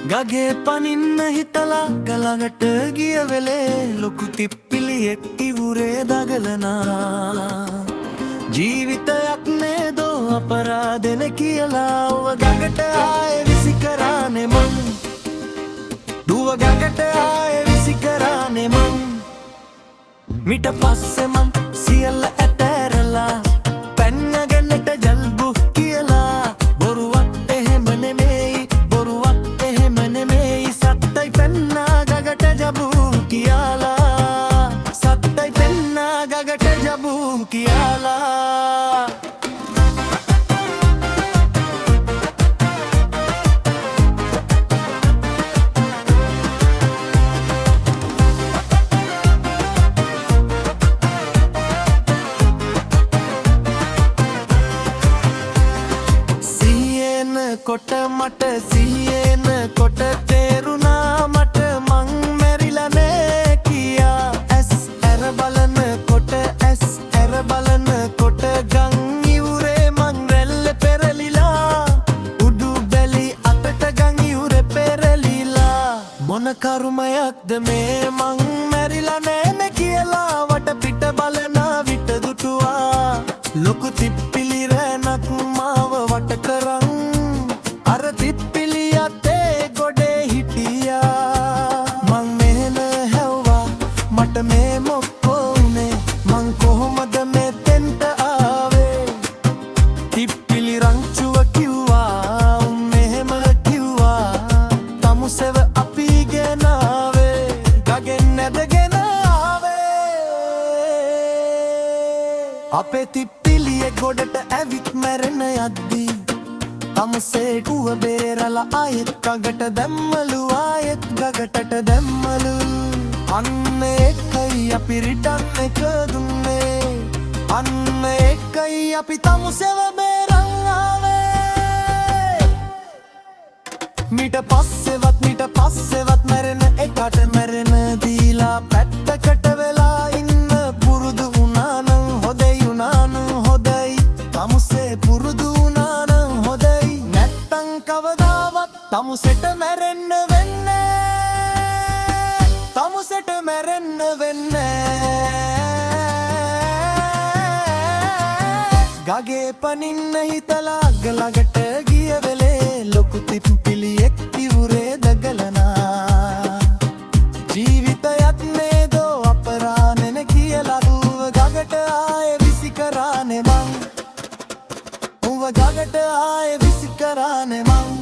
ගගේ පනින්න හිතලා ගලකට ගිය වෙලේ ලොකු තිප්පිලියෙක් ඉවුරේ දගලනා ජීවිතයක් නේදෝ අපරාදෙන කියලා ඔව ගඟට ආයේ විසි කරානේ මං දුව ගඟට ආයේ විසි කරානේ මං මිට පස්සේ මං සියල්ල ඇතෑරලා පැන්නගෙනට ජල්බු කියලා බොරුවක් එහෙම නෙමෙයි බොරුවක් එහෙම නෙමෙයි සත්තයි පැන්නා ගඟට ජබු කියලා සත්තයි පැන්නා ගඟට ජබු කියලා කොට මට සිහියන කොට තේරුණා මට මං මැරිලා නෑ කියා ඇස් ඇර බලන කොට ඇස් ඇර බලන කොට ගං ඉවුරේ මං රැල්ල පෙරලිලා උඩු බැලි අතට ගං ඉවුරේ පෙරලිලා මොන කරුමයක්ද මේ මං මැරිලා නෑනේ කියලා වට පිට බලනා විට දුටුවා ලොකු තිප්පිලි රැණක් මාව වට කරන් අර තිප්පිලි අතේ ගොඩේ හිටියා මං මෙහෙම හැව්වා මට මේ මොකෝ උනේ මං කොහොමද මෙතෙන්ට ආවේ තිප්පිලි රංචුව කිව්වා උන් මෙහෙම කිව්වා තමුසෙව අපි ගෙනාවේ ගගෙන් නැදගෙන ආවේ අපේ තිප්පිලියේ ගොඩට ඇවිත් මැරෙන යද්දී තමුසේ කුව බේරලා ආයෙත් ගඟට දැම්මලු ආයෙත් ගඟටට දැම්මලු අන්න එකයි අපි රිටන් එක දුන්නේ අන්න එකයි අපි තමුසෙව බේරන් ආවේ මිට පස්සෙවත් මැරෙන එකට මැරෙන දීලා පැත්තකට වෙලා ඉන්න පුරුදු වුණා නම් හොදයි වුණා නම් හොදයි තමුසේ පුරුදු තමුසෙට මැරෙන්න වෙන්නේ තමුසෙට මැරෙන්න වෙන්නේ ගගේ පනින්න හිතලා ගලකට ගිය වෙලේ ලොකු තිප්පිලියෙක් ඉවුරේ දගලනා ජීවිතයක් නේදෝ අපරාදෙන කියලා ඌව ගඟට ආයේ විසි කරානේ මං ඌව ගඟට ආයේ විසි කරානේ මං